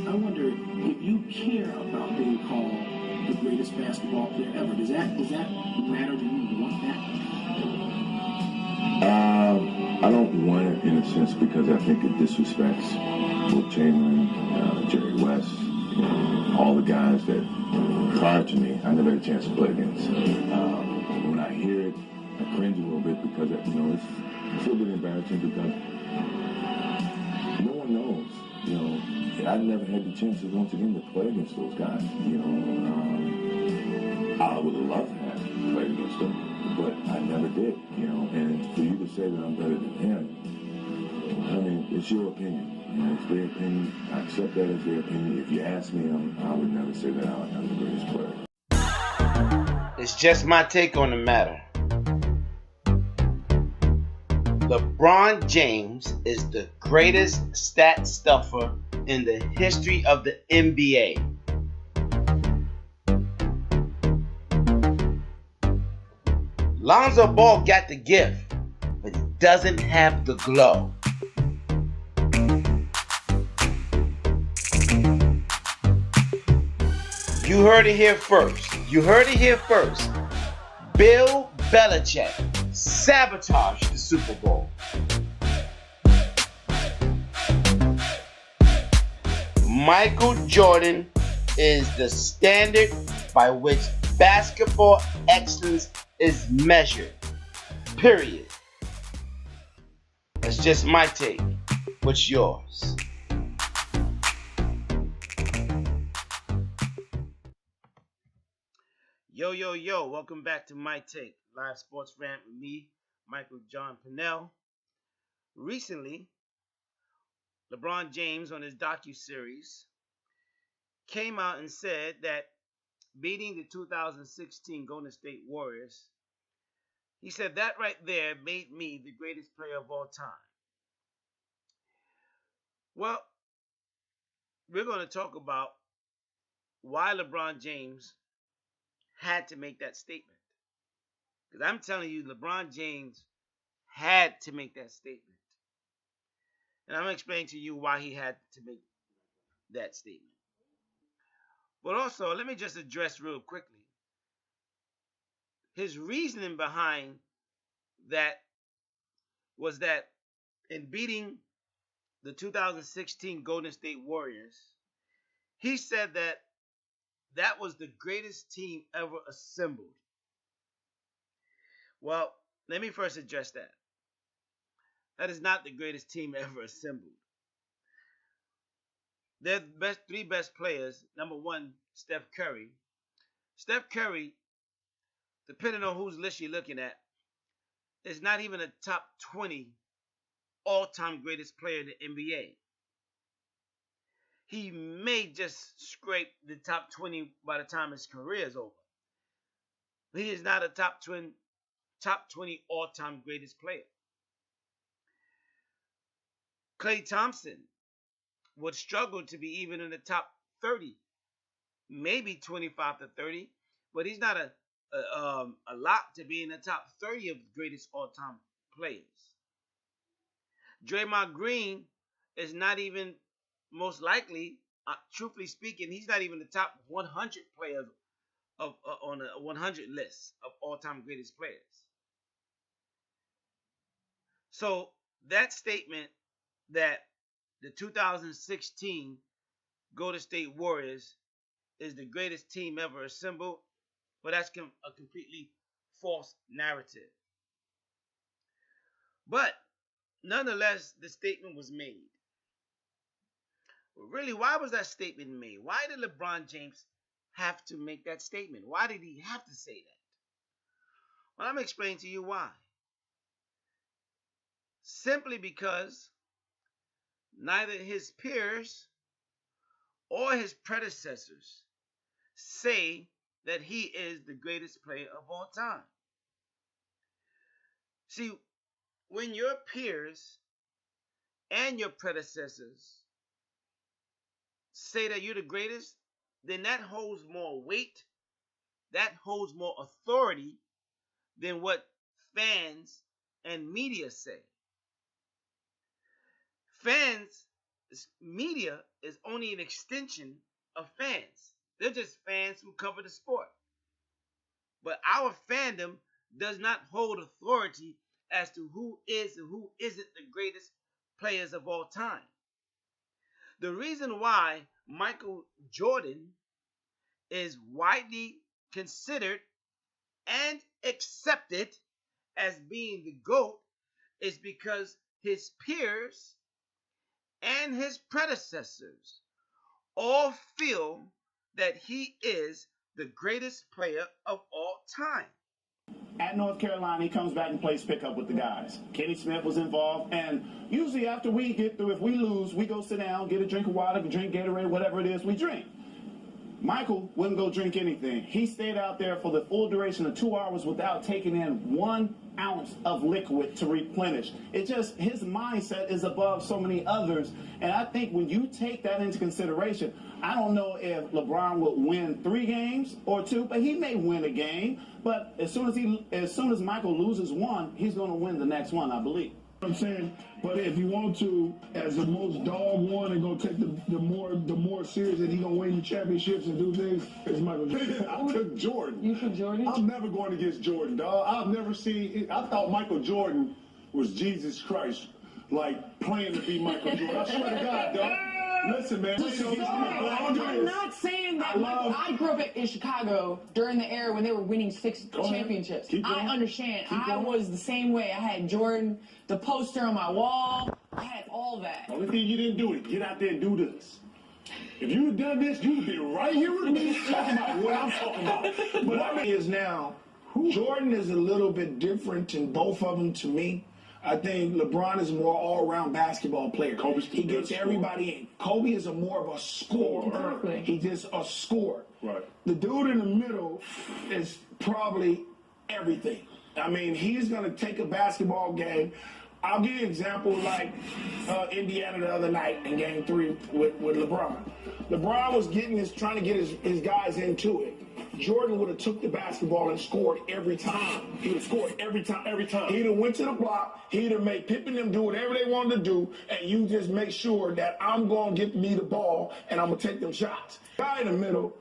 I wonder if you care about being called the greatest basketball player ever. Does that matter? Do you want that? I don't want it in a sense because I think it disrespects Will Chamberlain, Jerry West, all the guys that prior to me I never had a chance to play against. When I hear it, I cringe a little bit because it's a little bit embarrassing because no one knows. I never had the chance to once again to play against those guys. I would love to have played against them, but I never did. And for you to say that I'm better than him, I mean, it's your opinion. It's their opinion. I accept that as their opinion. If you ask me, I would never say that I'm the greatest player. It's just my take on the matter. LeBron James is the greatest stat stuffer in the history of the NBA. Lonzo Ball got the gift, but he doesn't have the glow. You heard it here first. Bill Belichick sabotaged the Super Bowl. Michael Jordan is the standard by which basketball excellence is measured. Period. That's just my take. What's yours? Yo, welcome back to My Take, live sports rant with me, Michael John Pinnell. Recently, LeBron James on his docuseries came out and said that beating the 2016 Golden State Warriors, he said that right there made me the greatest player of all time. Well, we're going to talk about why LeBron James had to make that statement. Because I'm telling you, LeBron James had to make that statement. And I'm going to explain to you why he had to make that statement. But also, let me just address real quickly his reasoning behind that was that in beating the 2016 Golden State Warriors, he said that that was the greatest team ever assembled. Well, let me first address that. That is not the greatest team ever assembled. They're the three best players. Number one, Steph Curry. Steph Curry, depending on whose list you're looking at, is not even a top 20 all-time greatest player in the NBA. He may just scrape the top 20 by the time his career is over. He is not a top 20 all-time greatest player. Klay Thompson would struggle to be even in the top 30, maybe 25 to 30, but he's not a lock to be in the top 30 of the greatest all-time players. Draymond Green is not even, most likely, truthfully speaking, he's not even the top 100 players on a 100 list of all-time greatest players. So that statement that the 2016 Golden State Warriors is the greatest team ever assembled, but that's a completely false narrative. But nonetheless, the statement was made. Really, why was that statement made? Why did LeBron James have to make that statement? Why did he have to say that? Well, I'm going to explain to you why. Simply because neither his peers or his predecessors say that he is the greatest player of all time. See, when your peers and your predecessors say that you're the greatest, then that holds more weight, that holds more authority than what fans and media say. Fans Media is only an extension of fans. They're just fans who cover the sport. But our fandom does not hold authority as to who is and who isn't the greatest players of all time. The reason why Michael Jordan is widely considered and accepted as being the GOAT is because his peers and his predecessors all feel that he is the greatest player of all time. At North Carolina, he comes back and plays pickup with the guys. Kenny Smith was involved, and usually after we get through, if we lose, we go sit down, get a drink of water, drink Gatorade, whatever it is we drink. Michael wouldn't go drink anything. He stayed out there for the full duration of 2 hours without taking in 1 ounce of liquid to replenish. It just, his mindset is above so many others. And I think when you take that into consideration, I don't know if LeBron would win 3 games or 2, but he may win a game. But as soon as Michael loses one, he's going to win the next one, I believe. I'm saying, but if you want to, as the most dog one and go take the more serious that he gonna win the championships and do things, it's Michael Jordan. I took Jordan. You took Jordan? I'm never going against Jordan, dog. I've never seen. I thought Michael Jordan was Jesus Christ, like playing to be Michael Jordan. I swear to God, dog. Listen, man. I'm not saying that. I grew up in Chicago during the era when they were winning 6 championships. I understand. I was the same way. I had Jordan, the poster on my wall. I had all that. The only thing you didn't do is get out there and do this. If you had done this, you would be right here with me talking about what I'm talking about. But I mean, is now, Jordan is a little bit different in both of them to me. I think LeBron is a more all-around basketball player. He gets everybody in. Kobe is more of a scorer. Exactly. He's just a scorer. Right. The dude in the middle is probably everything. I mean, he's going to take a basketball game. I'll give you an example like Indiana the other night in Game 3 with LeBron. LeBron was trying to get his guys into it. Jordan would have took the basketball and scored every time. He would have scored every time. He'd have went to the block. He'd have made Pippen them do whatever they wanted to do, and you just make sure that I'm going to get me the ball, and I'm going to take them shots. Guy in the middle,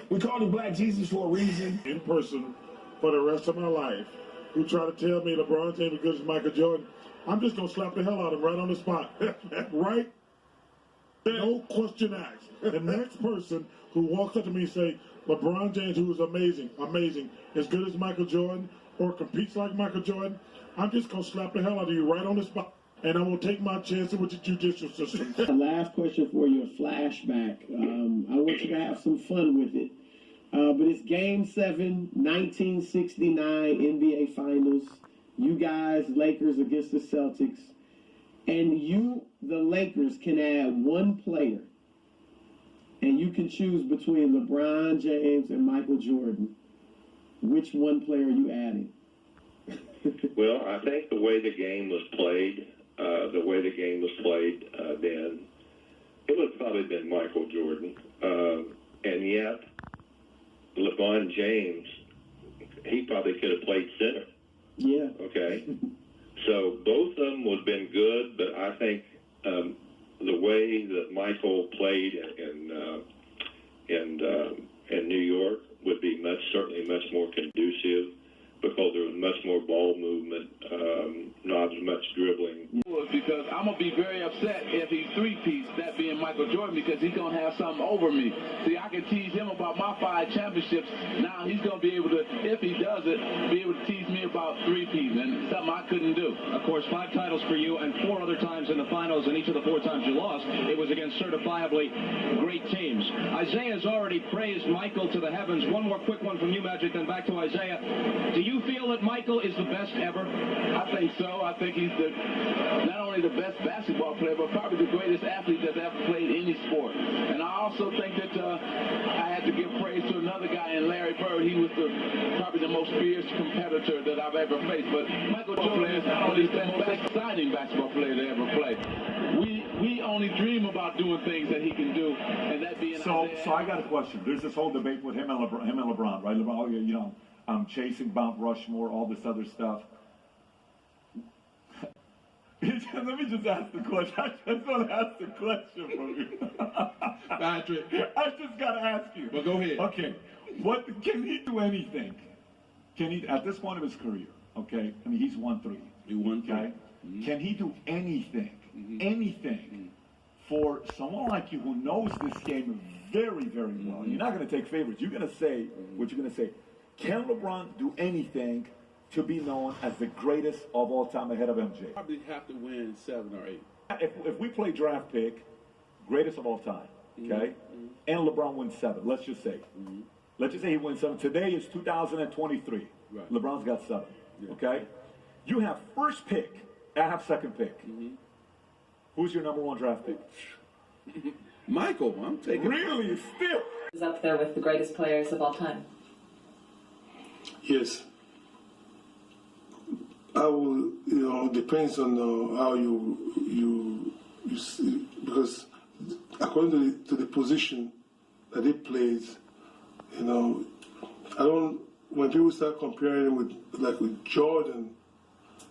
we call him Black Jesus for a reason. In person for the rest of my life, who try to tell me LeBron James is good as Michael Jordan, I'm just going to slap the hell out of him right on the spot. Right? No question asked. The next person who walks up to me and say, LeBron James, who is amazing, as good as Michael Jordan, or competes like Michael Jordan, I'm just going to slap the hell out of you right on the spot. And I will take my chances with the judicial system. Last question for you, a flashback. I want you to have some fun with it. But it's Game 7, 1969 NBA Finals. You guys, Lakers against the Celtics. And you, the Lakers, can add one player. And you can choose between LeBron James and Michael Jordan. Which one player are you adding? Well, I think the way the game was played, then, it would have probably been Michael Jordan. And yet, LeBron James, he probably could have played center. Yeah. Okay. So both of them would have been good, but I think the way that Michael played in New York would be certainly much more conducive because there was much more ball movement, not as much dribbling. Because I'm going to be very upset if he three-peats, that being Michael Jordan, because he's going to have something over me. See, I can tease him about my 5 championships. Now he's going to be able to, if he does it, be able to tease me about three-peats, and something I couldn't do. Of course, 5 titles for you and 4 other times in the finals, and each of the 4 times you lost, it was against certifiably great teams. Isaiah's already praised Michael to the heavens. One more quick one from you, Magic, then back to Isaiah. Do you feel that Michael is the best ever? I think so. I think he's not only the best basketball player, but probably the greatest athlete that's ever played any sport. And I also think that I had to give praise to another guy in Larry Bird. He was probably the most fierce competitor that I've ever faced. But Michael Jordan is not only the most exciting basketball player to ever play. We only dream about doing things that he can do, and that being So I got a question. There's this whole debate with him and LeBron, right? LeBron, you know, chasing Mount Rushmore, all this other stuff. Let me just ask the question. I just want to ask the question for you. Patrick. I just got to ask you. Well, go ahead. Okay. Can he do anything? Can he, at this point of his career, okay? I mean, he's won 3. He won 3. Okay? Mm-hmm. Can he do anything, for someone like you who knows this game very, very well? You're not going to take favorites. You're going to say what you're going to say. Can LeBron do anything to be known as the greatest of all time ahead of MJ? Probably have to win 7 or 8. If we play draft pick, greatest of all time, okay? And LeBron wins 7, let's just say. Let's just say he wins 7. Today is 2023. Right. LeBron's got 7, Yeah. okay? You have first pick, I have second pick. Who's your number 1 draft pick? Michael, I'm taking. Really? Still? Is up there with the greatest players of all time. Yes. I will, depends on how you see, because according to the position that he plays, I don't, when people start comparing him with Jordan,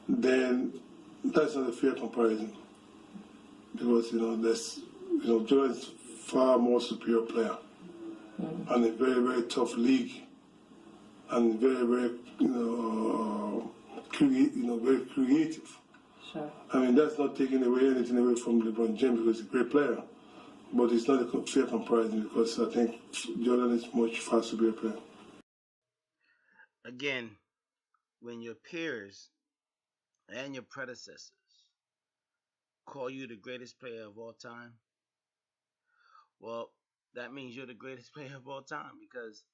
then that's not a fair comparison. Because, Jordan's far more superior player and a very, very tough league and very, very, very creative. Sure. I mean, that's not taking anything away from LeBron James because he's a great player. But it's not a fair comparison because I think Jordan is much far superior player. Again, when your peers and your predecessors call you the greatest player of all time, well, that means you're the greatest player of all time, because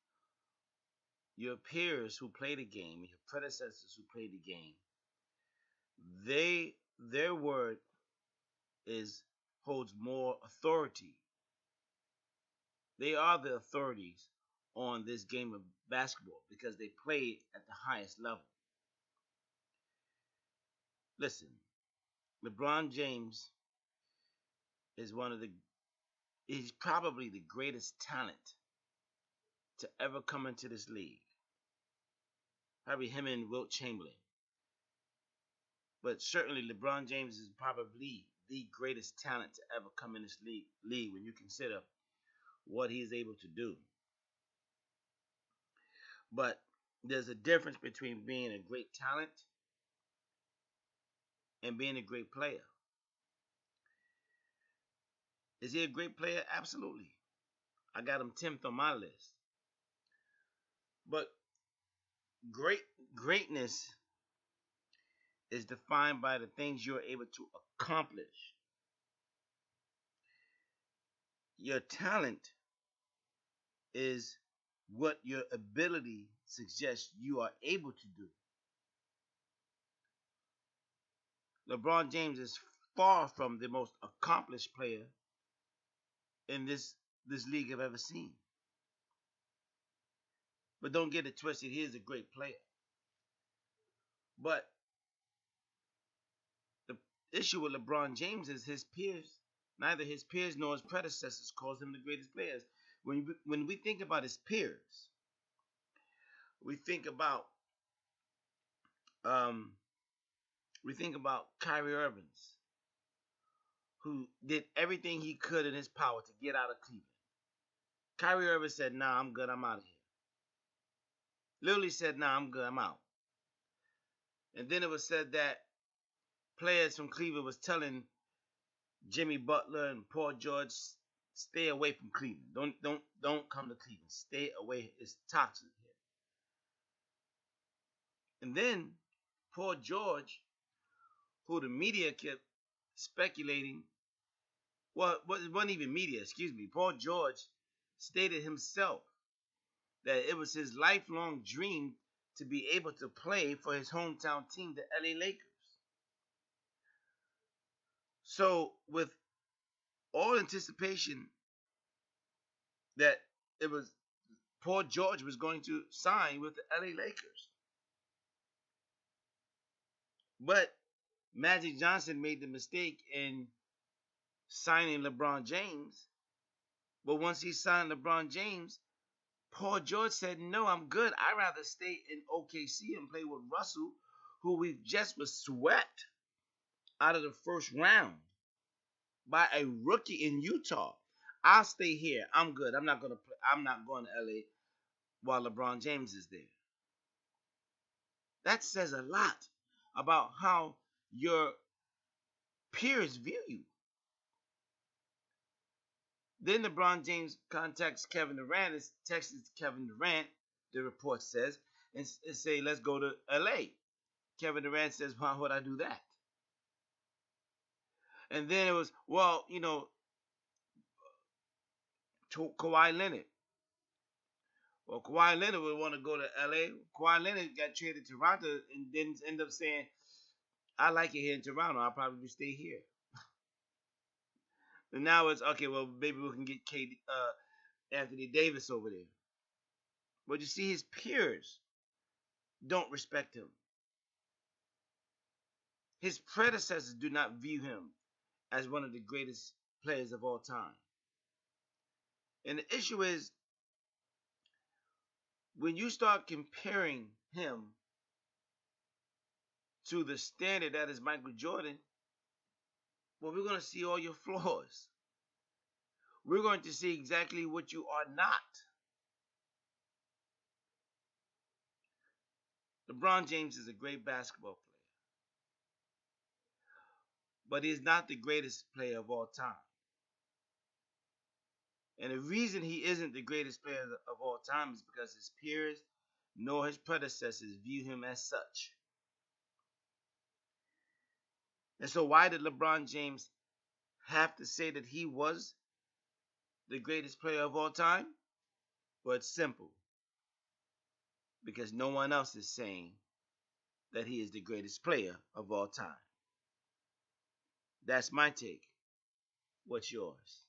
your peers who play the game, your predecessors who play the game, their word holds more authority. They are the authorities on this game of basketball because they play at the highest level. Listen, LeBron James is he's probably the greatest talent to ever come into this league. Probably him and Wilt Chamberlain. But certainly LeBron James is probably the greatest talent to ever come in this league when you consider what he's able to do. But there's a difference between being a great talent and being a great player. Is he a great player? Absolutely. I got him 10th on my list. But greatness is defined by the things you're able to accomplish. Your talent is what your ability suggests you are able to do. LeBron James is far from the most accomplished player in this league I've ever seen. But don't get it twisted, he is a great player. But the issue with LeBron James is his peers, neither his peers nor his predecessors calls him the greatest players. When we think about his peers, we think about Kyrie Irving, who did everything he could in his power to get out of Cleveland. Kyrie Irving said, "Nah, I'm good. I'm out of here." Literally said, "Nah, I'm good. I'm out." And then it was said that players from Cleveland was telling Jimmy Butler and Paul George, "Stay away from Cleveland. Don't come to Cleveland. Stay away. It's toxic here." And then Paul George, who the media kept speculating, well, it wasn't even media, excuse me. Paul George stated himself that it was his lifelong dream to be able to play for his hometown team, the LA Lakers. So with all anticipation that it was Paul George was going to sign with the LA Lakers. But Magic Johnson made the mistake in signing LeBron James. But once he signed LeBron James, Paul George said, "No, I'm good. I'd rather stay in OKC and play with Russell, who we just was swept out of the first round by a rookie in Utah. I'll stay here. I'm good. I'm not going to LA while LeBron James is there. That says a lot about how your peers view you. Then LeBron James contacts Kevin Durant, texts Kevin Durant, the report says, and say, let's go to LA. Kevin Durant says, why would I do that? And then it was, well, Kawhi Leonard. Well, Kawhi Leonard would want to go to LA. Kawhi Leonard got traded to Toronto and then end up saying, I like it here in Toronto. I'll probably stay here. And now it's, okay, well, maybe we can get Anthony Davis over there. But you see, his peers don't respect him. His predecessors do not view him as one of the greatest players of all time. And the issue is, when you start comparing him to the standard that is Michael Jordan, well, we're going to see all your flaws. We're going to see exactly what you are not. LeBron James is a great basketball player, but he's not the greatest player of all time. And the reason he isn't the greatest player of all time is because his peers nor his predecessors view him as such. And so why did LeBron James have to say that he was the greatest player of all time? Well, it's simple. Because no one else is saying that he is the greatest player of all time. That's my take. What's yours?